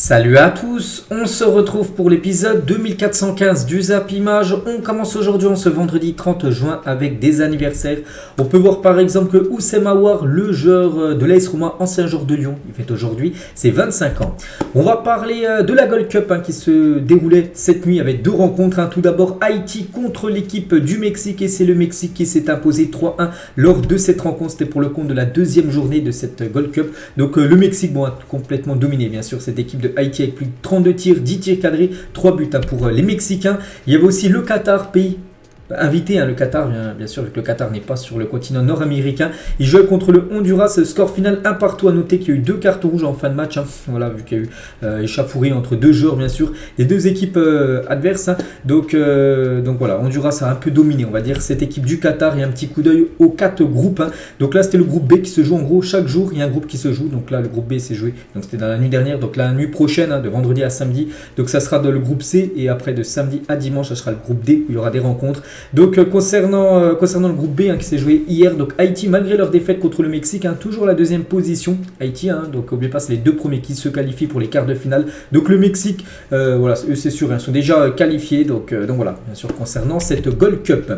Salut à tous, on se retrouve pour l'épisode 2415 du Zap Image. On commence aujourd'hui ce vendredi 30 juin avec des anniversaires. On peut voir par exemple que Oussem Aouar, le joueur de l'AS Roma, ancien joueur de Lyon, il fête aujourd'hui ses 25 ans. On va parler de la Gold Cup qui se déroulait cette nuit avec deux rencontres. Tout d'abord Haïti contre l'équipe du Mexique et c'est le Mexique qui s'est imposé 3-1 lors de cette rencontre. C'était pour le compte de la deuxième journée de cette Gold Cup. Donc le Mexique a complètement dominé bien sûr cette équipe de Haïti avec plus de 32 tirs, 10 tirs cadrés, 3 buts pour les Mexicains. Il y avait aussi le Qatar, pays invité, le Qatar, bien sûr, vu que le Qatar n'est pas sur le continent nord-américain. Il jouait contre le Honduras, score final 1-1. À noter qu'il y a eu 2 cartes rouges en fin de match. Voilà, vu qu'il y a eu échauffourée entre deux joueurs, bien sûr, et deux équipes adverses. Donc voilà, Honduras a un peu dominé, on va dire, cette équipe du Qatar. Et un petit coup d'œil aux 4 groupes. Donc là, c'était le groupe B qui se joue en gros chaque jour. Il y a un groupe qui se joue. Donc là, le groupe B s'est joué. Donc c'était dans la nuit dernière. Donc la nuit prochaine, de vendredi à samedi. Donc ça sera dans le groupe C. Et après, de samedi à dimanche, ça sera le groupe D où il y aura des rencontres. Donc concernant le groupe B qui s'est joué hier, donc Haïti malgré leur défaite contre le Mexique, toujours la deuxième position. Haïti, donc n'oubliez pas, c'est les deux premiers qui se qualifient pour les quarts de finale. Donc le Mexique, voilà, eux c'est sûr, ils sont déjà qualifiés. Donc voilà, bien sûr concernant cette Gold Cup.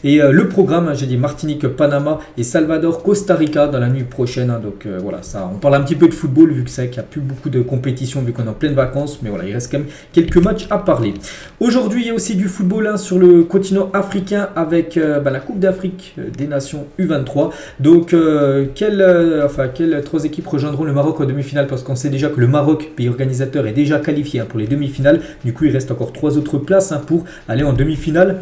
Et le programme, j'ai dit Martinique, Panama et Salvador, Costa Rica dans la nuit prochaine. Donc voilà, ça, on parle un petit peu de football vu que c'est vrai qu'il n'y a plus beaucoup de compétitions vu qu'on est en pleine vacances, mais voilà, il reste quand même quelques matchs à parler. Aujourd'hui, il y a aussi du football sur le continent africain avec la Coupe d'Afrique des Nations U23. Donc, quelles 3 équipes rejoindront le Maroc en demi-finale? Parce qu'on sait déjà que le Maroc, pays organisateur, est déjà qualifié pour les demi-finales. Du coup, il reste encore 3 autres places pour aller en demi-finale.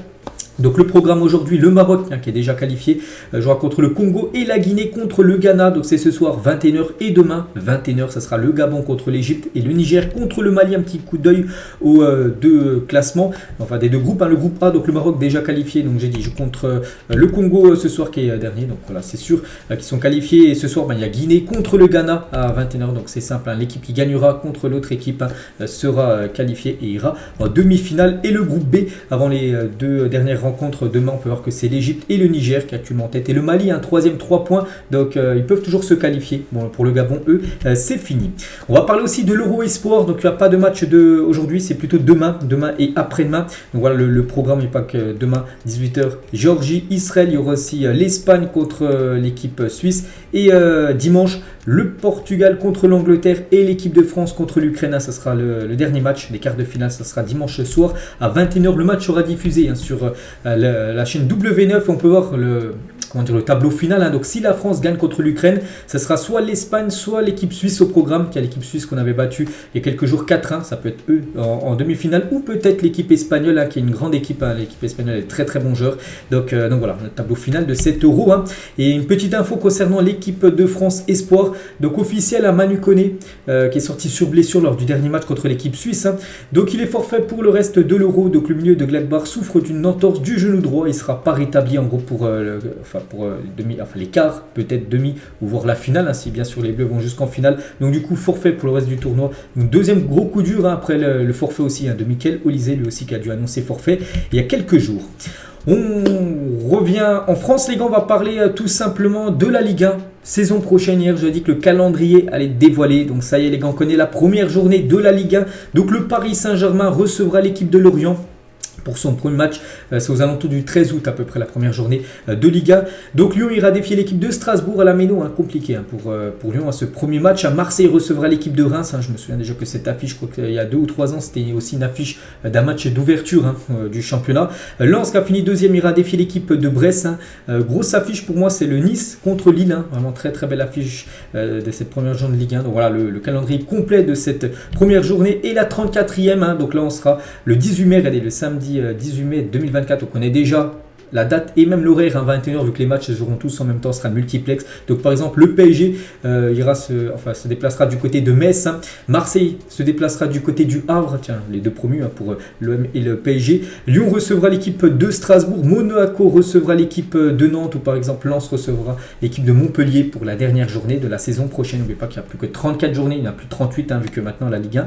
Donc le programme aujourd'hui, le Maroc qui est déjà qualifié, jouera contre le Congo et la Guinée contre le Ghana. Donc c'est ce soir 21h et demain 21h, ça sera le Gabon contre l'Égypte et le Niger contre le Mali. Un petit coup d'œil aux deux classements, enfin des deux groupes. Le groupe A, donc le Maroc déjà qualifié, donc j'ai dit je contre le Congo ce soir qui est dernier. Donc voilà, c'est sûr qu'ils sont qualifiés. Et ce soir, il y a Guinée contre le Ghana à 21h. Donc c'est simple, l'équipe qui gagnera contre l'autre équipe sera qualifiée et ira en demi-finale. Et le groupe B, avant les deux dernières rencontre demain, on peut voir que c'est l'Égypte et le Niger qui est actuellement en tête et le Mali un troisième 3 points, donc ils peuvent toujours se qualifier. Bon, pour le Gabon, eux, c'est fini. On va parler aussi de l'Euro Espoir. Donc il n'y a pas de match aujourd'hui, c'est plutôt demain et après-demain. Donc voilà, le programme n'est pas que demain 18h Géorgie, Israël. Il y aura aussi l'Espagne contre l'équipe suisse et dimanche le Portugal contre l'Angleterre et l'équipe de France contre l'Ukraine. Ça sera le dernier match des quarts de finale, ça sera dimanche soir à 21h. Le match sera diffusé sur la chaîne W9. On peut voir le tableau final. Donc si la France gagne contre l'Ukraine, ça sera soit l'Espagne, soit l'équipe suisse au programme, qui est l'équipe suisse qu'on avait battue il y a quelques jours 4-1. Ça peut être eux en demi-finale, ou peut-être l'équipe espagnole qui est une grande équipe. L'équipe espagnole est très très bon joueur. Donc voilà, le tableau final de cet Euro. Et une petite info concernant l'équipe de France Espoir. Donc officiel à Manu Koné qui est sorti sur blessure lors du dernier match contre l'équipe suisse. Donc il est forfait pour le reste de l'Euro. Donc le milieu de Gladbach souffre d'une entorse du genou droit. Il sera pas rétabli en gros pour les quarts, peut-être demi ou voire la finale, si bien sûr les Bleus vont jusqu'en finale. Donc du coup forfait pour le reste du tournoi. Donc deuxième gros coup dur après le forfait aussi de Michael Olysée, lui aussi qui a dû annoncer forfait il y a quelques jours. On revient en France, les gars, on va parler tout simplement de la Ligue 1. Saison prochaine, hier je dis que le calendrier allait être dévoilé. Donc ça y est les gars, on connaît la première journée de la Ligue 1. Donc le Paris Saint-Germain recevra l'équipe de Lorient pour son premier match. C'est aux alentours du 13 août à peu près la première journée de Liga. Donc Lyon ira défier l'équipe de Strasbourg à la Méno, compliqué pour Lyon à ce premier match. À Marseille recevra l'équipe de Reims. Je me souviens déjà que cette affiche, je crois qu'il y a 2 ou 3 ans, c'était aussi une affiche d'un match d'ouverture du championnat. Lens qui a fini deuxième ira défier l'équipe de Brest. Grosse affiche pour moi, c'est le Nice contre Lille. Vraiment très très belle affiche de cette première journée de Ligue 1. Donc voilà le calendrier complet de cette première journée. Et la 34e, donc là on sera le 18 mai, regardez, le samedi 18 mai 2024, on connaît déjà la date et même l'horaire 21h vu que les matchs se joueront tous en même temps, sera multiplex. Donc par exemple le PSG se déplacera du côté de Metz, Marseille se déplacera du côté du Havre, les deux promus pour l'OM et le PSG. Lyon recevra l'équipe de Strasbourg, Monaco recevra l'équipe de Nantes, ou par exemple Lens recevra l'équipe de Montpellier pour la dernière journée de la saison prochaine. N'oubliez pas qu'il n'y a plus que 34 journées, il n'y en a plus 38 vu que maintenant la Ligue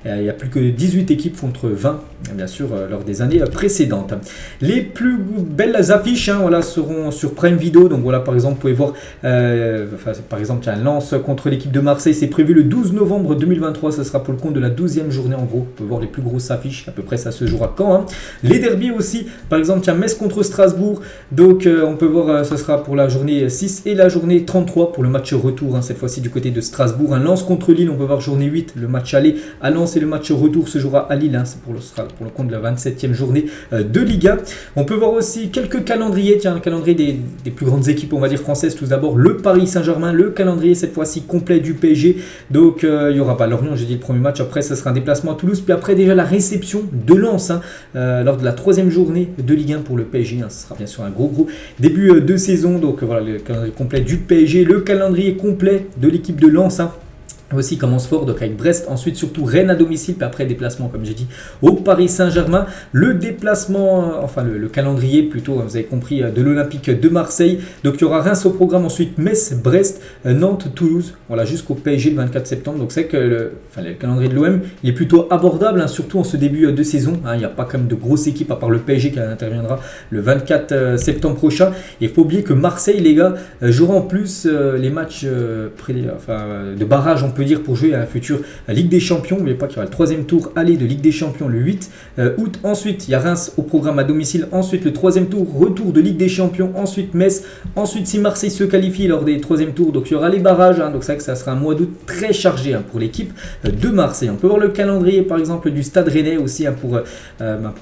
1 il n'y a plus que 18 équipes contre 20 bien sûr lors des années précédentes. Les plus belles belles affiches voilà, seront sur Prime Video. Donc voilà, par exemple, vous pouvez voir, par exemple, Lens contre l'équipe de Marseille, c'est prévu le 12 novembre 2023. Ça sera pour le compte de la 12e journée en gros. Vous pouvez voir les plus grosses affiches. À peu près, ça se jouera quand. Les derbies aussi, par exemple, Metz contre Strasbourg. Donc on peut voir, ça sera pour la journée 6 et la journée 33 pour le match retour. Cette fois-ci du côté de Strasbourg. Lens contre Lille, on peut voir journée 8, le match aller à Lens et le match retour se jouera à Lille. C'est pour le compte de la 27e journée de Ligue 1. On peut voir aussi quelques calendriers, le calendrier des plus grandes équipes, on va dire françaises. Tout d'abord, le Paris Saint-Germain, le calendrier cette fois-ci complet du PSG. Donc, il n'y aura pas Lorient, j'ai dit le premier match. Après, ça sera un déplacement à Toulouse. Puis après, déjà la réception de Lens lors de la 3e journée de Ligue 1 pour le PSG. Ce sera bien sûr un gros début de saison. Donc, voilà le calendrier complet du PSG, le calendrier complet de l'équipe de Lens. Aussi commence fort, donc avec Brest, ensuite surtout Rennes à domicile, puis après déplacement comme j'ai dit au Paris Saint-Germain, le déplacement, enfin le calendrier plutôt, vous avez compris, de l'Olympique de Marseille. Donc il y aura Reims au programme, ensuite Metz, Brest, Nantes, Toulouse, voilà jusqu'au PSG le 24 septembre. Donc c'est que le calendrier de l'OM il est plutôt abordable, surtout en ce début de saison. Il n'y a pas comme de grosses équipes à part le PSG qui interviendra le 24 septembre prochain. Et il faut oublier que Marseille, les gars, jouera en plus les matchs de barrage, on peut dire, pour jouer à la future Ligue des Champions. N'oubliez pas qu'il y aura le 3e tour aller de Ligue des Champions le 8 août. Ensuite, il y a Reims au programme à domicile. Ensuite, le 3e tour, retour de Ligue des Champions. Ensuite, Metz. Ensuite, si Marseille se qualifie lors des 3e tours, donc il y aura les barrages. Donc c'est vrai que ça sera un mois d'août très chargé pour l'équipe de Marseille. On peut voir le calendrier, par exemple, du Stade Rennais aussi pour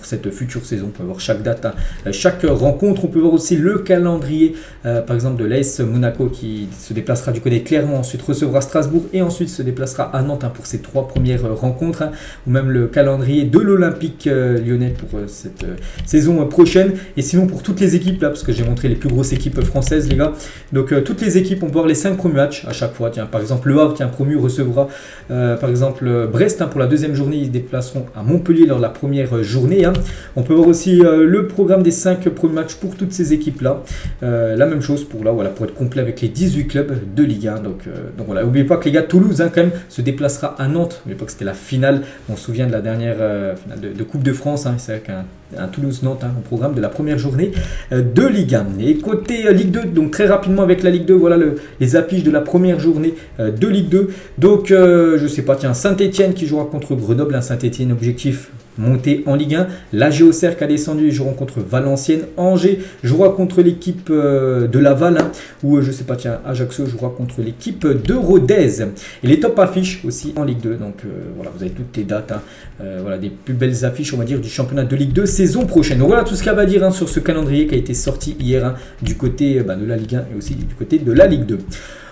cette future saison. On peut voir chaque date, chaque rencontre. On peut voir aussi le calendrier, par exemple, de l'AS Monaco qui se déplacera du côté de Clermont. Ensuite, recevra Strasbourg et ensuite se déplacera à Nantes pour ses 3 premières rencontres, ou même le calendrier de l'Olympique lyonnais pour cette saison prochaine. Et sinon pour toutes les équipes là, parce que j'ai montré les plus grosses équipes françaises, les gars, donc toutes les équipes, on peut voir les 5 premiers matchs à chaque fois. Par exemple le Havre, promu, recevra par exemple Brest pour la 2e journée. Ils se déplaceront à Montpellier lors de la première journée. On peut voir aussi le programme des 5 premiers matchs pour toutes ces équipes là, la même chose pour pour être complet avec les 18 clubs de Ligue 1. Donc voilà, n'oubliez pas que les gars, Toulouse quand même se déplacera à Nantes. À l'époque c'était la finale, on se souvient de la dernière finale de Coupe de France. C'est vrai qu'un Toulouse-Nantes au programme de la première journée de Ligue 1. Et côté Ligue 2, donc très rapidement avec la Ligue 2, voilà les affiches de la première journée de Ligue 2. Donc je sais pas, Saint-Etienne qui jouera contre Grenoble. Saint-Etienne, objectif monté en Ligue 1. La Géocère qui a descendu, ils joueront contre Valenciennes. Angers jouera contre l'équipe de Laval, ou je sais pas, Ajaccio jouera contre l'équipe de Rodez. Et les top affiches aussi en Ligue 2. Donc voilà, vous avez toutes les dates, voilà, des plus belles affiches, on va dire, du championnat de Ligue 2 saison prochaine. Donc voilà tout ce qu'il y a à dire sur ce calendrier qui a été sorti hier du côté de la Ligue 1 et aussi du côté de la Ligue 2.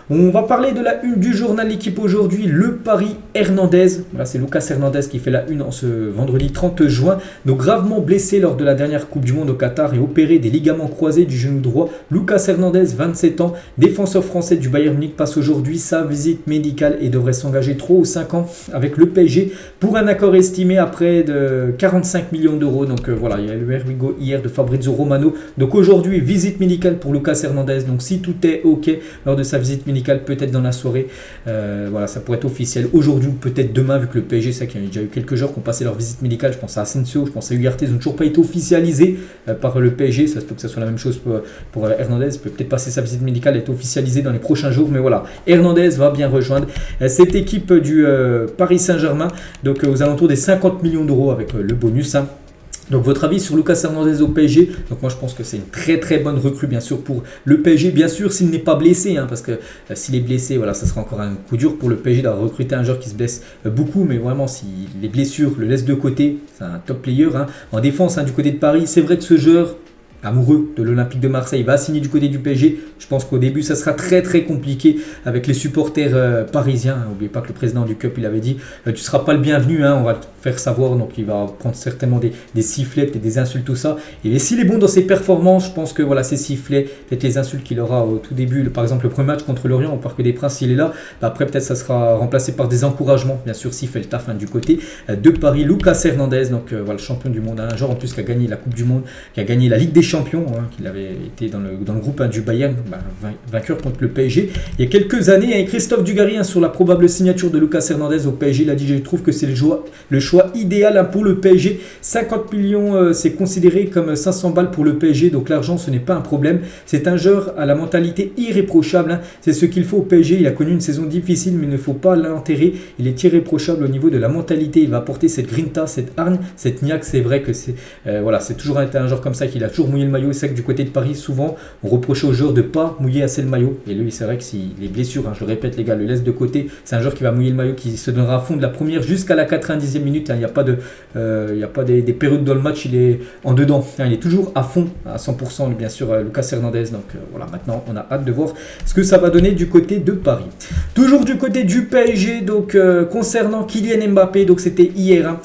On va parler de la une du journal L'équipe aujourd'hui, le Paris Hernandez. Voilà, c'est Lucas Hernandez qui fait la une en ce vendredi 30 juin. Donc gravement blessé lors de la dernière Coupe du Monde au Qatar et opéré des ligaments croisés du genou droit. Lucas Hernandez, 27 ans, défenseur français du Bayern Munich, passe aujourd'hui sa visite médicale et devrait s'engager 3 ou 5 ans avec le PSG pour un accord estimé à près de 45 millions d'euros. Donc voilà, il y a le Erwigo hier de Fabrizio Romano. Donc aujourd'hui, visite médicale pour Lucas Hernandez. Donc si tout est OK lors de sa visite médicale, peut-être dans la soirée, voilà, ça pourrait être officiel aujourd'hui ou peut-être demain, vu que le PSG, c'est qu'il y a déjà eu quelques joueurs qui ont passé leur visite médicale. Je pense à Asensio, je pense à Ugarte, ils n'ont toujours pas été officialisés par le PSG. Ça se peut que ça soit la même chose pour Hernandez. Il peut peut-être passer sa visite médicale, être officialisée dans les prochains jours, mais voilà, Hernandez va bien rejoindre cette équipe du Paris Saint-Germain, donc aux alentours des 50 millions d'euros avec le bonus. Donc votre avis sur Lucas Hernandez au PSG? Donc moi je pense que c'est une très très bonne recrue bien sûr pour le PSG, bien sûr s'il n'est pas blessé, parce que s'il est blessé, voilà, ça sera encore un coup dur pour le PSG d'avoir recruté un joueur qui se blesse beaucoup, mais vraiment si les blessures le laissent de côté, c'est un top player en défense du côté de Paris. C'est vrai que ce joueur amoureux de l'Olympique de Marseille va signer du côté du PSG. Je pense qu'au début ça sera très très compliqué avec les supporters parisiens. N'oubliez pas que le président du club il avait dit tu ne seras pas le bienvenu, on va te faire savoir. Donc il va prendre certainement des sifflets, peut-être des insultes, tout ça. Et s'il est bon dans ses performances, je pense que voilà, ces sifflets, peut-être les insultes qu'il aura au tout début, par exemple le premier match contre Lorient au Parc des Princes, s'il est là, après peut-être ça sera remplacé par des encouragements, bien sûr s'il fait le taf du côté de Paris. Lucas Hernandez, donc voilà, champion du monde, un joueur en plus qui a gagné la Coupe du Monde, qui a gagné la Ligue des Champions Champions, qu'il avait été dans le groupe du Bayern, vainqueur contre le PSG il y a quelques années. Et Christophe Dugarry sur la probable signature de Lucas Hernandez au PSG, il a dit: je trouve que c'est le choix idéal pour le PSG. 50 millions, c'est considéré comme 500 balles pour le PSG, donc l'argent ce n'est pas un problème. C'est un joueur à la mentalité irréprochable, c'est ce qu'il faut au PSG. Il a connu une saison difficile, mais il ne faut pas l'enterrer. Il est irréprochable au niveau de la mentalité. Il va apporter cette grinta, cette hargne, cette niaque. C'est vrai que c'est toujours été un joueur comme ça, qu'il a toujours mouillé le maillot. C'est vrai que du côté de Paris, souvent on reprochait aux joueurs de ne pas mouiller assez le maillot, et lui c'est vrai que si les blessures, je le répète les gars, le laisse de côté. C'est un joueur qui va mouiller le maillot, qui se donnera à fond de la première jusqu'à la 90e minute. Il n'y a pas des périodes dans le match, il est en dedans, il est toujours à fond, à 100%, bien sûr, Lucas Hernandez. Donc voilà, maintenant on a hâte de voir ce que ça va donner du côté de Paris. Toujours du côté du PSG, donc concernant Kylian Mbappé, donc c'était hier,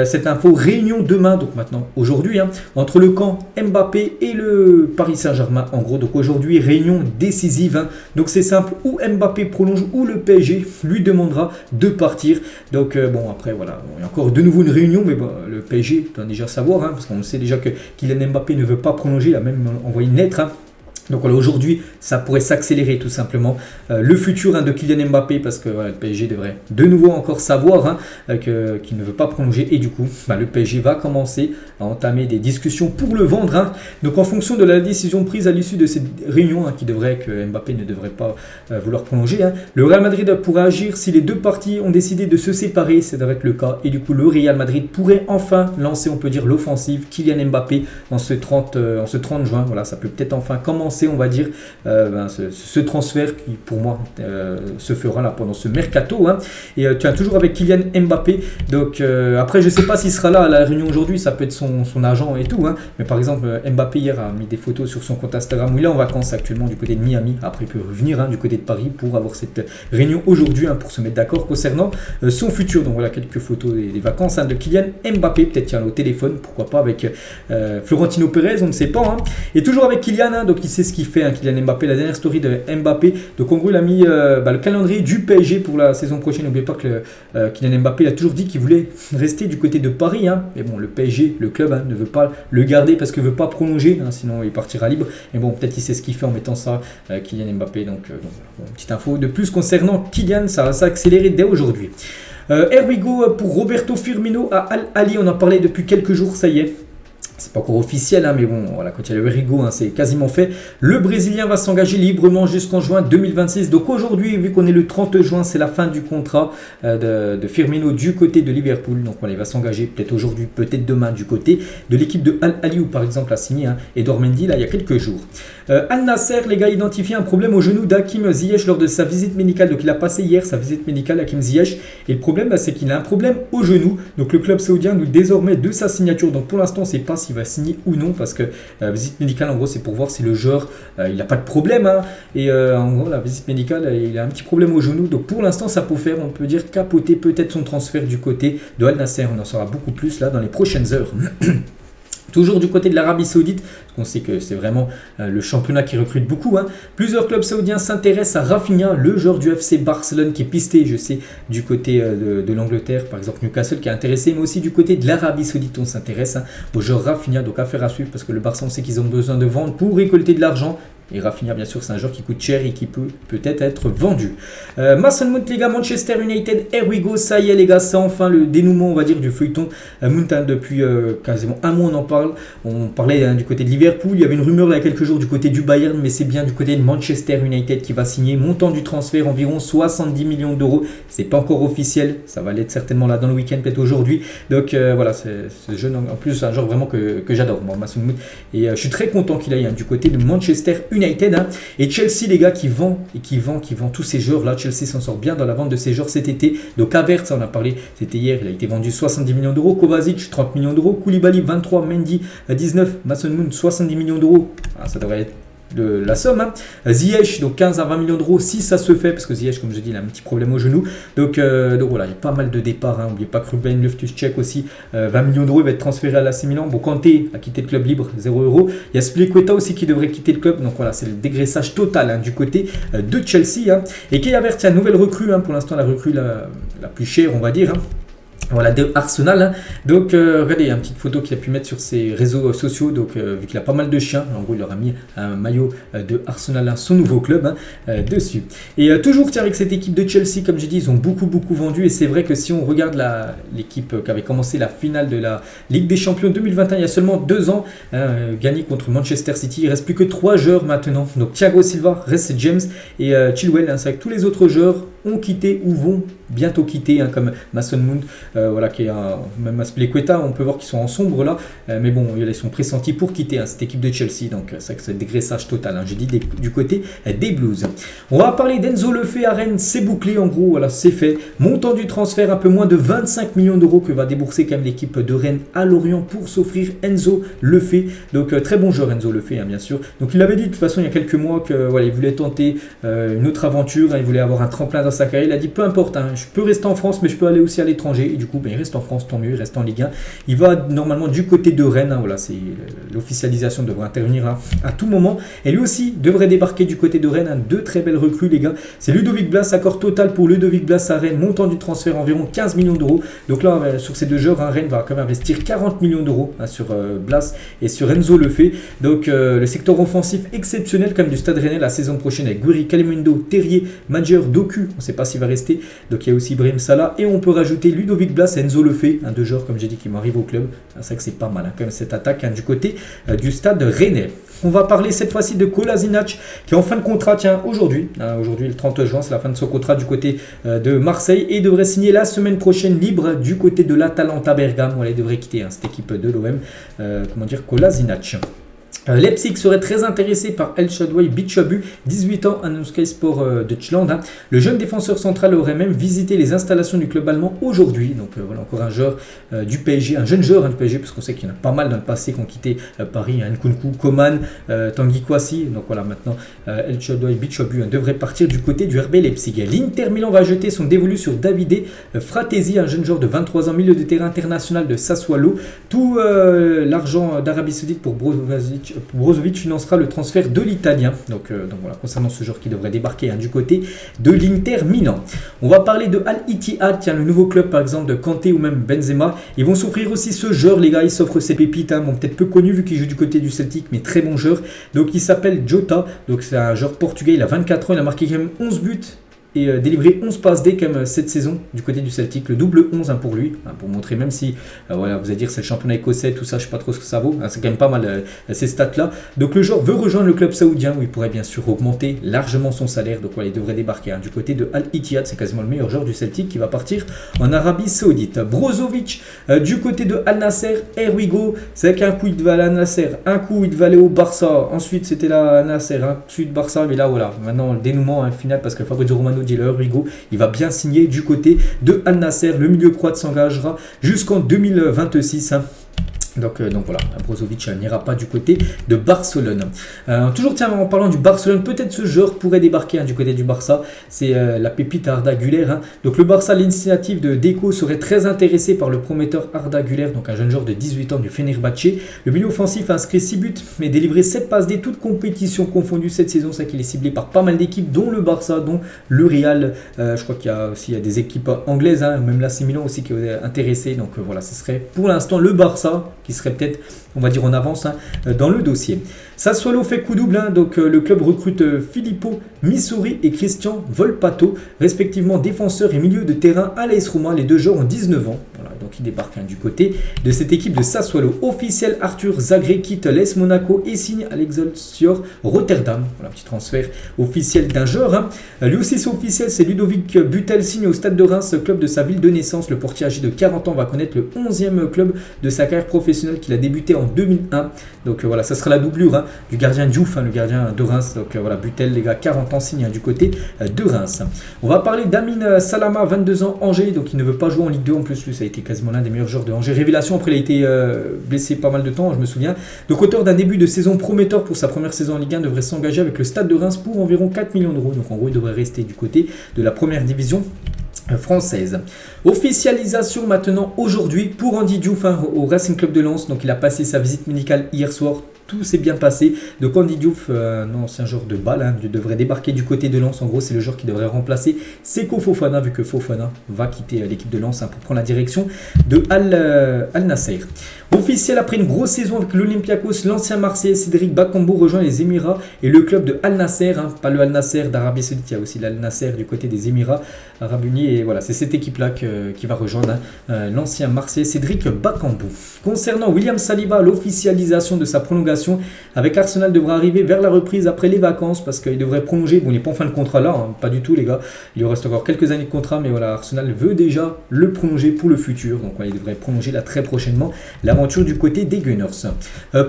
cette info, réunion demain, donc maintenant aujourd'hui, entre le camp Mbappé et le Paris Saint-Germain, en gros. Donc aujourd'hui, réunion décisive, donc c'est simple, ou Mbappé prolonge ou le PSG lui demandera de partir. Donc bon, après voilà, il y a encore de nouveau une réunion, mais bon, le PSG doit déjà savoir, parce qu'on sait déjà que Kylian Mbappé ne veut pas prolonger, il a même envoyé une lettre. Donc voilà, aujourd'hui, ça pourrait s'accélérer tout simplement. Le futur de Kylian Mbappé, parce que le PSG devrait de nouveau encore savoir qu'il ne veut pas prolonger. Et du coup, le PSG va commencer à entamer des discussions pour le vendre. Donc en fonction de la décision prise à l'issue de cette réunion, que Mbappé ne devrait pas vouloir prolonger, le Real Madrid pourrait agir si les deux parties ont décidé de se séparer. C'est avec le cas. Et du coup, le Real Madrid pourrait enfin lancer, on peut dire, l'offensive Kylian Mbappé en ce 30 juin. Voilà, ça peut peut-être enfin commencer, on va dire, ce transfert qui pour moi se fera là pendant ce mercato, et tu as toujours avec Kylian Mbappé. Donc après, je sais pas s'il sera là à la réunion aujourd'hui, ça peut être son agent et tout, mais par exemple Mbappé hier a mis des photos sur son compte Instagram où il est en vacances actuellement du côté de Miami. Après il peut revenir du côté de Paris pour avoir cette réunion aujourd'hui, pour se mettre d'accord concernant son futur. Donc voilà quelques photos des vacances de Kylian Mbappé, peut-être tiens au téléphone, pourquoi pas, avec Florentino Pérez, on ne sait pas, et toujours avec Kylian, donc il sait ce qu'il fait, Kylian Mbappé. La dernière story de Mbappé, donc en gros il a mis le calendrier du PSG pour la saison prochaine. N'oubliez pas que Kylian Mbappé, il a toujours dit qu'il voulait rester du côté de Paris, mais bon, le PSG, le club, ne veut pas le garder parce qu'il ne veut pas prolonger, sinon il partira libre. Mais bon, peut-être il sait ce qu'il fait en mettant ça, Kylian Mbappé. Donc petite info de plus concernant Kylian, ça va s'accélérer dès aujourd'hui. Here we go pour Roberto Firmino à Al Ahly. On en parlait depuis quelques jours, ça y est. C'est pas encore officiel, mais bon, voilà, quand il y a le Rigo, c'est quasiment fait. Le Brésilien va s'engager librement jusqu'en juin 2026. Donc aujourd'hui, vu qu'on est le 30 juin, c'est la fin du contrat de Firmino du côté de Liverpool. Donc voilà, il va s'engager peut-être aujourd'hui, peut-être demain du côté de l'équipe de Al Ahly, où par exemple a signé Edouard Mendy là il y a quelques jours. Al Nasser, les gars, identifie un problème au genou d'Hakim Ziyech lors de sa visite médicale. Donc il a passé hier sa visite médicale, Hakim Ziyech, et le problème c'est qu'il a un problème au genou. Donc le club saoudien nous désormais de sa signature. Donc pour l'instant, c'est pas s'il va signer ou non, parce que visite médicale en gros c'est pour voir si le joueur il n'a pas de problème, et en gros la visite médicale, il a un petit problème au genou. Donc pour l'instant ça peut faire, on peut dire, capoter peut-être son transfert du côté de Al Nasser. On en saura beaucoup plus là dans les prochaines heures. Toujours du côté de l'Arabie Saoudite, parce qu'on sait que c'est vraiment le championnat qui recrute beaucoup. Plusieurs clubs saoudiens s'intéressent à Rafinha, le joueur du FC Barcelone qui est pisté, je sais, du côté de l'Angleterre, par exemple Newcastle qui est intéressé, mais aussi du côté de l'Arabie Saoudite, on s'intéresse au joueur Rafinha. Donc affaire à suivre, parce que le Barça, on sait qu'ils ont besoin de vendre pour récolter de l'argent. Et Rafinha, bien sûr, c'est un joueur qui coûte cher et qui peut peut-être être vendu. Mason Mount, les gars, Manchester United, here we go, ça y est les gars, c'est enfin le dénouement, on va dire, du feuilleton Mount. Depuis quasiment un mois, on en parle. On parlait du côté de Liverpool, il y avait une rumeur là, il y a quelques jours du côté du Bayern, mais c'est bien du côté de Manchester United qui va signer. Montant du transfert, environ 70 millions d'euros. C'est pas encore officiel, ça va l'être certainement là dans le week-end, peut-être aujourd'hui. Donc voilà, c'est jeune, en plus, c'est un joueur vraiment que j'adore, moi, Mason Mount. Et je suis très content qu'il aille du côté de Manchester United. Et Chelsea, les gars, qui vend tous ces joueurs là. Chelsea s'en sort bien dans la vente de ces joueurs cet été. Donc Havertz, on a parlé, c'était hier, il a été vendu 70 millions d'euros. Kovacic 30 millions d'euros, Koulibaly 23, Mendy 19, Mason Mount 70 millions d'euros. Ça devrait être de la somme. Ziyech, donc 15 à 20 millions d'euros si ça se fait, parce que Ziyech, comme je dis, il a un petit problème au genou. Donc voilà, il y a pas mal de départs. N'oubliez pas que Ruben Loftus-Cheek aussi, 20 millions d'euros, il va être transféré à l'AC Milan. Bon, Kanté a quitté le club libre, 0 euros. Il y a Spilicueta aussi qui devrait quitter le club. Donc voilà, c'est le dégraissage total du côté de Chelsea. Et Kai Havertz, il y a une nouvelle recrue, pour l'instant la recrue la plus chère, on va dire. Voilà, de Arsenal. Hein. Donc, regardez, il y a une petite photo qu'il a pu mettre sur ses réseaux sociaux. Donc, vu qu'il a pas mal de chiens, en gros, il leur a mis un maillot de Arsenal, hein, son nouveau club, hein, dessus. Et toujours, tiens, avec cette équipe de Chelsea, comme j'ai dit, ils ont beaucoup vendu. Et c'est vrai que si on regarde l'équipe qui avait commencé la finale de la Ligue des Champions 2021, il y a seulement 2 ans, hein, gagné contre Manchester City, il ne reste plus que 3 joueurs maintenant. Donc, Thiago Silva, Reece James et Chilwell. Hein, c'est vrai que tous les autres joueurs ont quitté ou vont bientôt quitter, hein, comme Mason Mount, voilà, qui est même Aspilicueta, on peut voir qu'ils sont en sombre là, mais bon, ils sont pressentis pour quitter, hein, cette équipe de Chelsea, donc c'est vrai que c'est dégraissage total, hein, j'ai dit du côté des Blues. On va parler d'Enzo Lefebvre à Rennes, c'est bouclé en gros, voilà, c'est fait. Montant du transfert, un peu moins de 25 millions d'euros que va débourser quand même l'équipe de Rennes à Lorient pour s'offrir Enzo Lefebvre, donc très bon joueur Enzo Lefebvre, hein, bien sûr. Donc il avait dit de toute façon il y a quelques mois que voilà, il voulait tenter une autre aventure, hein, il voulait avoir un tremplin dans sa carrière, il a dit peu importe, hein, je peux rester en France mais je peux aller aussi à l'étranger, et du coup ben, il reste en France, tant mieux, il reste en Ligue 1, il va normalement du côté de Rennes, hein, voilà, c'est l'officialisation devrait intervenir à tout moment, et lui aussi devrait débarquer du côté de Rennes, hein, 2 très belles recrues les gars, c'est Ludovic Blas, accord total pour Ludovic Blas à Rennes, montant du transfert environ 15 millions d'euros, donc là sur ces 2 joueurs, hein, Rennes va quand même investir 40 millions d'euros, hein, sur Blas et sur Enzo Lefebvre, donc le secteur offensif exceptionnel comme du Stade Rennais la saison prochaine avec Gouiri, Kalimundo, Terrier, Madjer, Doku, on ne sait pas s'il va rester, donc il y a aussi Brahim Salah, et on peut rajouter Ludovic Blas et Enzo Lefebvre, un 2 joueurs comme j'ai dit qui m'arrivent au club, c'est vrai que c'est pas mal, hein, quand même cette attaque, hein, du côté du Stade Rennais. On va parler cette fois-ci de Kolasinac qui est en fin de contrat, tiens, aujourd'hui, le 30 juin, c'est la fin de son contrat du côté de Marseille, et devrait signer la semaine prochaine libre du côté de l'Atalanta Bergame, voilà, il devrait quitter, hein, cette équipe de l'OM, Kolasinac. Leipzig serait très intéressé par El Shaddouei Bichabu, 18 ans, à Sky Sport Deutschland. Hein. Le jeune défenseur central aurait même visité les installations du club allemand aujourd'hui. Donc voilà, encore un joueur du PSG, un jeune joueur, hein, du PSG, parce qu'on sait qu'il y en a pas mal dans le passé qui ont quitté Paris, hein, Nkunku, Coman, Tanguy Kouassi. Donc voilà, maintenant El Shaddouei Bichabu, hein, devrait partir du côté du RB Leipzig. L'Inter Milan va jeter son dévolu sur Davide Fratesi, un jeune joueur de 23 ans, milieu de terrain international de Sassuolo. Tout l'argent d'Arabie Saoudite pour Brozovic financera le transfert de l'Italien. Donc voilà, concernant ce joueur qui devrait débarquer, hein, du côté de l'Inter Milan. On va parler de Al Ittihad, tiens, le nouveau club par exemple de Kanté ou même Benzema. Ils vont s'offrir aussi ce joueur, les gars, ils s'offrent ces pépites, hein, bon, peut-être peu connu vu qu'il joue du côté du Celtic, mais très bon joueur. Donc il s'appelle Jota, donc c'est un joueur portugais, il a 24 ans, il a marqué quand même 11 buts. Et délivré 11 passes D comme cette saison du côté du Celtic, le double 11, hein, pour lui, hein, pour montrer, même si voilà, vous allez dire c'est le championnat écossais, tout ça, je sais pas trop ce que ça vaut, hein, c'est quand même pas mal ces stats là. Donc le joueur veut rejoindre le club saoudien où il pourrait bien sûr augmenter largement son salaire, donc voilà, il devrait débarquer, hein, du côté de Al Ittihad, c'est quasiment le meilleur joueur du Celtic qui va partir en Arabie Saoudite. Brozovic du côté de Al Nasser, here we go, c'est qu'un coup il devait aller à Al Nasser, un coup il devait aller au Barça, ensuite c'était là Al Nasser, ensuite Barça, mais là voilà, maintenant le dénouement, hein, final, parce que Fabrizio Romano dit le Rigo, il va bien signer du côté de Al Nasser, le milieu croate s'engagera jusqu'en 2026, hein. Donc voilà, Brozovic n'ira pas du côté de Barcelone. Toujours tiens, en parlant du Barcelone, peut-être ce joueur pourrait débarquer, hein, du côté du Barça. C'est la pépite Arda Güler. Hein. Donc le Barça, l'initiative de Deco serait très intéressé par le prometteur Arda Güler, donc un jeune joueur de 18 ans du Fenerbahçe. Le milieu offensif a inscrit 6 buts, mais délivré 7 passes D, toutes compétitions confondues cette saison. C'est qu'il est ciblé par pas mal d'équipes, dont le Barça, dont le Real. Je crois qu'il y a aussi des équipes anglaises, hein, même l'AC Milan aussi qui est intéressé. Donc voilà, ce serait pour l'instant le Barça qui serait peut-être, on va dire, en avance, hein, dans le dossier. Sassuolo fait coup double, hein, donc le club recrute Filippo Missouri et Christian Volpato, respectivement défenseurs et milieu de terrain à l'AS Roma. Les 2 joueurs ont 19 ans. Voilà, donc ils débarquent, hein, du côté de cette équipe de Sassuolo. Officiel, Arthur Zagré quitte l'AS Monaco et signe à l'Excelsior Rotterdam. Voilà, petit transfert officiel d'un joueur. Hein. Lui aussi c'est officiel, c'est Ludovic Butel, signe au Stade de Reims, club de sa ville de naissance. Le portier âgé de 40 ans va connaître le 11e club de sa carrière professionnelle qu'il a débuté en 2001. Donc voilà, ça sera la doublure, hein, du gardien Diouf, hein, le gardien de Reims. Donc voilà, Butel, les gars, 40 ans, signe, hein, du côté de Reims. On va parler d'Amin Salama, 22 ans, Angers. Donc il ne veut pas jouer en Ligue 2 en plus. Lui, ça a été quasiment l'un des meilleurs joueurs de Angers. Révélation, après il a été blessé pas mal de temps, je me souviens. Donc auteur d'un début de saison prometteur pour sa première saison en Ligue 1, devrait s'engager avec le Stade de Reims pour environ 4 millions d'euros. Donc en gros, il devrait rester du côté de la première division française. Officialisation maintenant aujourd'hui pour Andy Diouf, hein, au Racing Club de Lens. Donc il a passé sa visite médicale hier soir. tout s'est bien passé. Donc Andy Diouf, un ancien joueur de balle, hein, devrait débarquer du côté de Lens. En gros, c'est le joueur qui devrait remplacer Seko Fofana, vu que Fofana va quitter l'équipe de Lens, hein, pour prendre la direction de Al Nasser. Officiel, après une grosse saison avec l'Olympiakos, l'ancien Marseillais Cédric Bakambu rejoint les Émirats et le club de Al Nasser, hein, pas le Al Nasser d'Arabie Saoudite, il y a aussi l'Al Nasser du côté des Émirats Arabes Unis, et voilà, c'est cette équipe-là qui va rejoindre, hein, l'ancien Marseillais Cédric Bakambu. Concernant William Saliba, l'officialisation de sa prolongation avec Arsenal devra arriver vers la reprise après les vacances, parce qu'il devrait prolonger. Bon, il n'est pas en fin de contrat là, hein, pas du tout les gars, il lui reste encore quelques années de contrat, mais voilà, Arsenal veut déjà le prolonger pour le futur, donc voilà, il devrait prolonger là très prochainement l'aventure du côté des Gunners.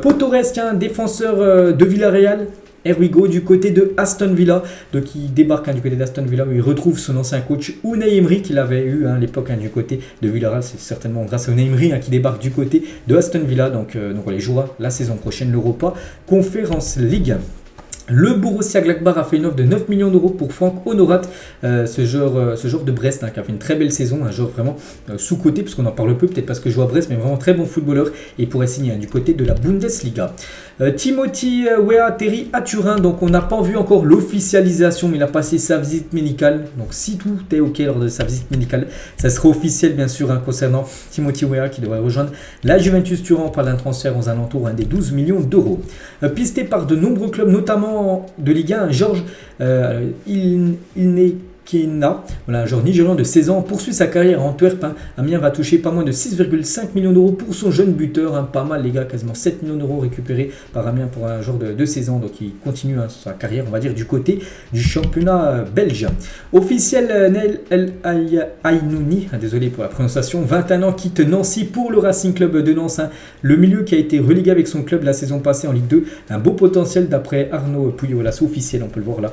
Potoresque, un défenseur de Villarreal, here we go, du côté de Aston Villa. Donc il débarque, hein, du côté d'Aston Villa, où il retrouve son ancien coach Unai Emery qu'il avait eu, hein, à l'époque, hein, du côté de Villarreal. C'est certainement grâce à Unai Emery, hein, qui débarque du côté de Aston Villa. Donc voilà, il jouera la saison prochaine l'Europa Conference League. Le Borussia Gladbach a fait une offre de 9 millions d'euros pour Franck Honorat, ce joueur de Brest, hein, qui a fait une très belle saison, un joueur vraiment sous-coté, parce qu'on en parle peu, peut-être parce que je joue à Brest, mais vraiment très bon footballeur, et il pourrait signer, hein, du côté de la Bundesliga. Timothy Weah atterrit à Turin, donc on n'a pas vu encore l'officialisation, mais il a passé sa visite médicale, donc si tout est ok lors de sa visite médicale, ça sera officiel bien sûr, hein, concernant Timothy Weah qui devrait rejoindre la Juventus Turin par un transfert aux alentours, hein, des 12 millions d'euros. Pisté par de nombreux clubs, notamment de Ligue 1, Georges Ilnekena, voilà, un joueur nigérian de 16 ans, poursuit sa carrière à Antwerp, hein. Amiens va toucher pas moins de 6,5 millions d'euros pour son jeune buteur, hein, pas mal les gars, quasiment 7 millions d'euros récupérés par Amiens pour un joueur de 16 ans, donc il continue, hein, sa carrière, on va dire, du côté du championnat belge. Officiel, Nel El Ainouni, désolé pour la prononciation, 21 ans, quitte Nancy pour le Racing Club de Nantes, hein. Le milieu qui a été relégué avec son club la saison passée en Ligue 2, un beau potentiel d'après Arnaud Pouillot. Voilà, c'est officiel, on peut le voir là,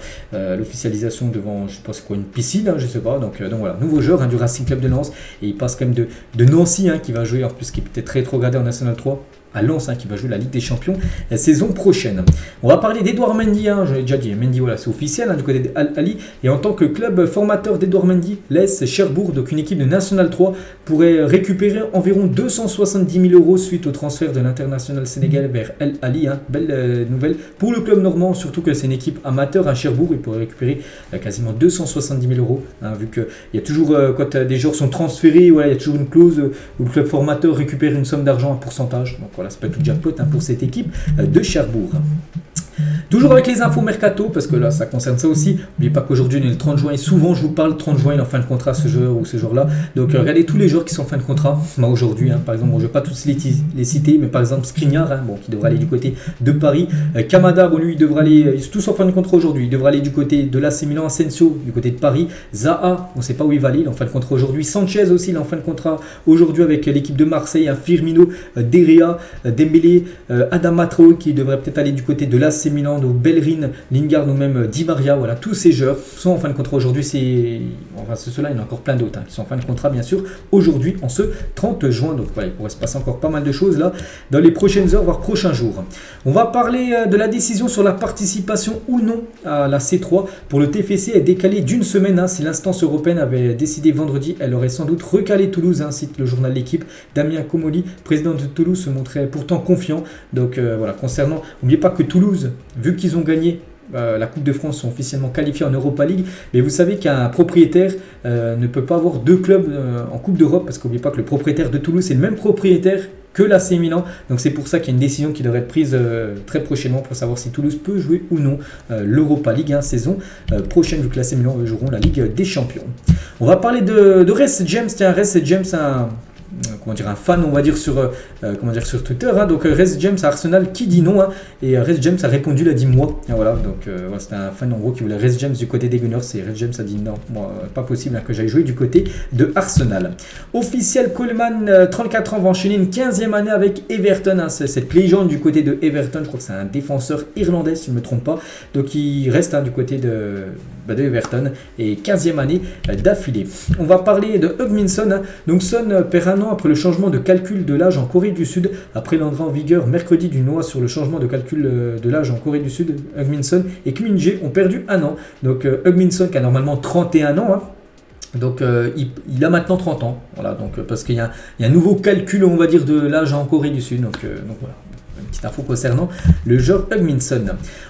l'officialisation devant, je pense quoi, une piscine, hein, je sais pas, donc voilà, nouveau joueur, hein, du Racing Club de Lens, et il passe quand même de Nancy, hein, qui va jouer, en plus qui est peut-être rétrogradé en National 3, à Lens, hein, qui va jouer la Ligue des Champions la saison prochaine. On va parler d'Edouard Mendy, hein, je l'ai déjà dit, Mendy, voilà, c'est officiel, hein, du côté d'Al Ahly, et en tant que club formateur d'Edouard Mendy, laisse Cherbourg, donc une équipe de National 3, pourrait récupérer environ 270 000 euros suite au transfert de l'international sénégalais vers Al Ahly, hein. Belle nouvelle pour le club normand, surtout que c'est une équipe amateur à Cherbourg, il pourrait récupérer quasiment 270 000 euros, hein, vu qu'il y a toujours, quand des joueurs sont transférés, voilà, il y a toujours une clause où le club formateur récupère une somme d'argent, un pourcentage, donc voilà, c'est pas tout jackpot, hein, pour cette équipe de Cherbourg. Toujours avec les infos mercato, parce que là ça concerne ça aussi. N'oubliez pas qu'aujourd'hui on est le 30 juin et souvent je vous parle 30 juin, il est en fin de contrat ce joueur ou ce jour-là. Donc regardez tous les joueurs qui sont en fin de contrat. Moi aujourd'hui, hein, par exemple, bon, je ne vais pas tous les citer, mais par exemple Skriniar, hein, bon, qui devra aller du côté de Paris. Kamada, bon, lui il devra aller, ils sont tous en fin de contrat aujourd'hui. Il devra aller du côté de l'AC Milan, Asensio du côté de Paris. Zaha, on ne sait pas où il va aller, il est en fin de contrat aujourd'hui. Sanchez aussi, il est en fin de contrat aujourd'hui avec l'équipe de Marseille. Hein, Firmino, Derea, Dembélé, Adama Traoré qui devrait peut-être aller du côté de l'AC Milan, de Bellerin, Lingard ou même Di Maria. Voilà, tous ces joueurs sont en fin de contrat aujourd'hui. Enfin, ceux-là, il y en a encore plein d'autres, hein, qui sont en fin de contrat, bien sûr, aujourd'hui, en ce 30 juin. Donc, voilà, il pourrait se passer encore pas mal de choses là dans les prochaines heures, voire prochains jours. On va parler de la décision sur la participation ou non à la C3 pour le TFC est décalée d'une semaine. Hein, si l'instance européenne avait décidé vendredi, elle aurait sans doute recalé Toulouse, hein, cite le journal L'Équipe. Damien Comolli, président de Toulouse, se montrait pourtant confiant. Donc, voilà, concernant, n'oubliez pas que Toulouse, vu qu'ils ont gagné la Coupe de France, sont officiellement qualifiés en Europa League, mais vous savez qu'un propriétaire ne peut pas avoir deux clubs en Coupe d'Europe, parce qu'oubliez pas que le propriétaire de Toulouse c'est le même propriétaire que l'AC Milan, donc c'est pour ça qu'il y a une décision qui devrait être prise très prochainement pour savoir si Toulouse peut jouer ou non l'Europa League, hein, saison prochaine, vu que l'AC Milan joueront la Ligue des Champions. On va parler de Reece James. Tiens, Reece James, un fan, on va dire, sur Twitter, hein. Donc Reece James à Arsenal qui dit non, hein, et Reece James a répondu, il a dit moi, et voilà, donc voilà, c'était un fan en gros qui voulait Reece James du côté des Gunners, et Reece James a dit non, moi pas possible, hein, que j'aille jouer du côté de Arsenal. Officiel, Coleman, 34 ans, va enchaîner une 15e année avec Everton, hein. Cette légende du côté de Everton, je crois que c'est un défenseur irlandais si je ne me trompe pas, donc il reste, hein, du côté de Everton, et 15e année d'affilée. On va parler de Hugminson, hein. Donc Son perd un an après le changement de calcul de l'âge en Corée du Sud. Après l'entrée en vigueur mercredi d'une loi sur le changement de calcul de l'âge en Corée du Sud, Hugminson et Kim Min-jae ont perdu un an. Donc Hugminson qui a normalement 31 ans, hein. Donc il a maintenant 30 ans, voilà, donc parce qu'il y a un nouveau calcul, on va dire, de l'âge en Corée du Sud, donc voilà. petite info concernant le joueur Hugminson.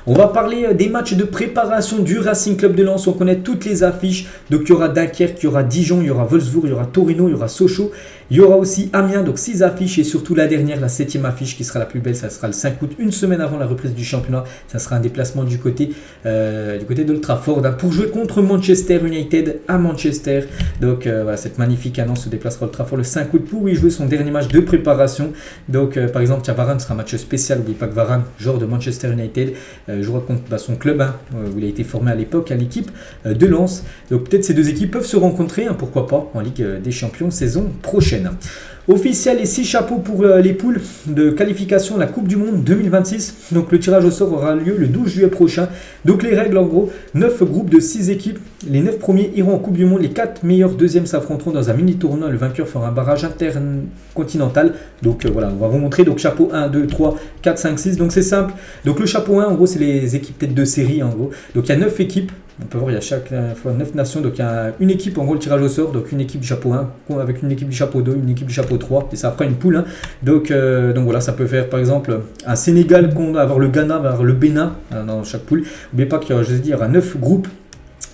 On va parler des matchs de préparation du Racing Club de Lens. On connaît toutes les affiches. Donc il y aura Dunkerque, il y aura Dijon, il y aura Wolfsburg, il y aura Torino, il y aura Sochaux. Il y aura aussi Amiens, donc 6 affiches et surtout la dernière, la 7e affiche qui sera la plus belle, ça sera le 5 août, une semaine avant la reprise du championnat. Ça sera un déplacement du côté d'Old Trafford pour jouer contre Manchester United à Manchester. Donc voilà, cette magnifique annonce se déplacera à Old Trafford le 5 août pour y jouer son dernier match de préparation. Donc par exemple, Varane sera un match spécial. N'oubliez pas que Varane, joueur de Manchester United, jouera contre son club où il a été formé à l'époque, à l'équipe de Lens. Donc peut-être ces deux équipes peuvent se rencontrer, pourquoi pas, en Ligue des Champions saison prochaine. Officiel et 6 chapeaux pour les poules de qualification à la Coupe du Monde 2026. Donc le tirage au sort aura lieu le 12 juillet prochain. Donc les règles en gros, 9 groupes de 6 équipes. Les 9 premiers iront en Coupe du Monde. Les 4 meilleurs deuxièmes s'affronteront dans un mini tournoi. Le vainqueur fera un barrage intercontinental. Donc voilà, on va vous montrer. Donc chapeau 1, 2, 3, 4, 5, 6. Donc c'est simple. Donc le chapeau 1 en gros c'est les équipes tête de série en gros. Donc il y a 9 équipes. On peut voir, il y a chaque fois 9 nations, donc il y a une équipe, en gros le tirage au sort, donc une équipe du chapeau 1, avec une équipe du chapeau 2, une équipe du chapeau 3, et ça fera une poule. Donc voilà, ça peut faire par exemple un Sénégal, avoir le Ghana, avoir le Bénin dans chaque poule. N'oubliez pas qu'il y aura 9 groupes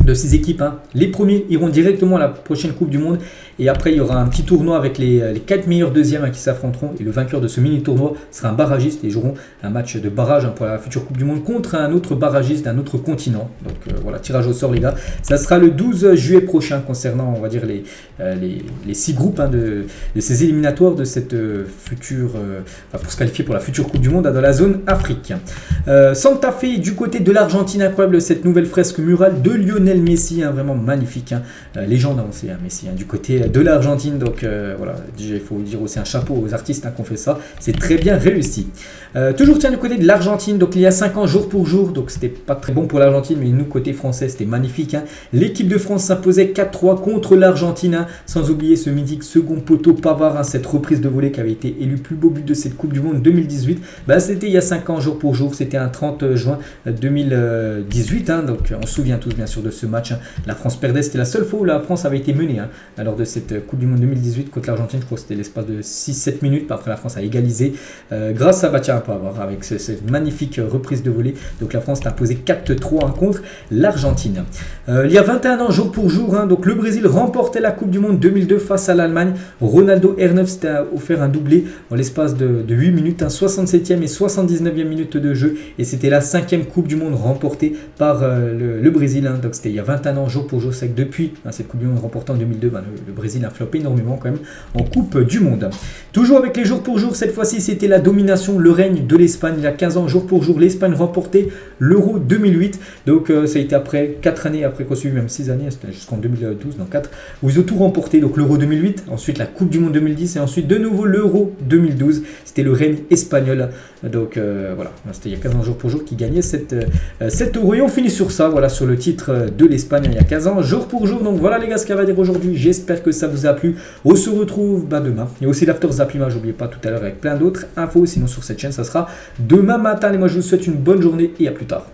de 6 équipes. Les premiers iront directement à la prochaine Coupe du Monde. Et après, il y aura un petit tournoi avec les 4 meilleurs deuxièmes qui s'affronteront. Et le vainqueur de ce mini-tournoi sera un barragiste. Et joueront un match de barrage pour la future Coupe du Monde contre un autre barragiste d'un autre continent. Donc voilà, tirage au sort les gars. Ça sera le 12 juillet prochain concernant, on va dire, les 6 groupes de ces éliminatoires de cette future, pour se qualifier pour la future Coupe du Monde dans la zone Afrique. Santa Fe du côté de l'Argentine, incroyable cette nouvelle fresque murale de Lionel Messi, vraiment magnifique. Légende, c'est Messi du côté de l'Argentine. Donc voilà, il faut dire aussi un chapeau aux artistes qui ont fait ça. C'est très bien réussi. Toujours du côté de l'Argentine, donc il y a 5 ans jour pour jour, donc c'était pas très bon pour l'Argentine, mais nous côté français c'était magnifique. L'équipe de France s'imposait 4-3 contre l'Argentine, sans oublier ce mythique second poteau Pavard, cette reprise de volée qui avait été élu plus beau but de cette Coupe du Monde 2018. C'était il y a 5 ans jour pour jour, c'était un 30 juin 2018, donc on se souvient tous bien sûr de ce match. La France perdait, c'était la seule fois où la France avait été menée lors de cette Coupe du Monde 2018 contre l'Argentine. Je crois que c'était l'espace de 6-7 minutes, après la France a égalisé grâce à Pavard avec cette magnifique reprise de volée. Donc la France a imposé 4-3 contre l'Argentine. Il y a 21 ans jour pour jour, donc le Brésil remportait la Coupe du Monde 2002 face à l'Allemagne. Ronaldo R9 s'était offert un doublé en l'espace de 8 minutes, 67e et 79e minute de jeu, et c'était la 5e Coupe du Monde remportée par le Brésil. Donc c'était il y a 21 ans jour pour jour. C'est que depuis cette Coupe du Monde remportée en 2002, le Brésil a flopé énormément quand même en Coupe du Monde. Toujours avec les jours pour jour, cette fois-ci c'était la domination, le règne de l'Espagne. Il y a 15 ans jour pour jour, l'Espagne remportait l'Euro 2008. Donc ça a été après 4 années, après qu'on suivi même 6 années, c'était jusqu'en 2012, donc 4, où ils ont tout remporté. Donc l'Euro 2008, ensuite la Coupe du Monde 2010 et ensuite de nouveau l'Euro 2012. C'était le règne espagnol. Donc voilà, c'était il y a 15 ans jour pour jour qui gagnait cette Euro. Et on finit sur ça, voilà, sur le titre de l'Espagne il y a 15 ans jour pour jour. Donc voilà les gars ce qu'il y a à dire aujourd'hui. J'espère que ça vous a plu. On se retrouve demain. Il y a aussi l'After Zappimage, n'oubliez pas tout à l'heure avec plein d'autres infos. Sinon sur cette chaîne, ça sera demain matin. Et moi je vous souhaite une bonne journée et à plus tard.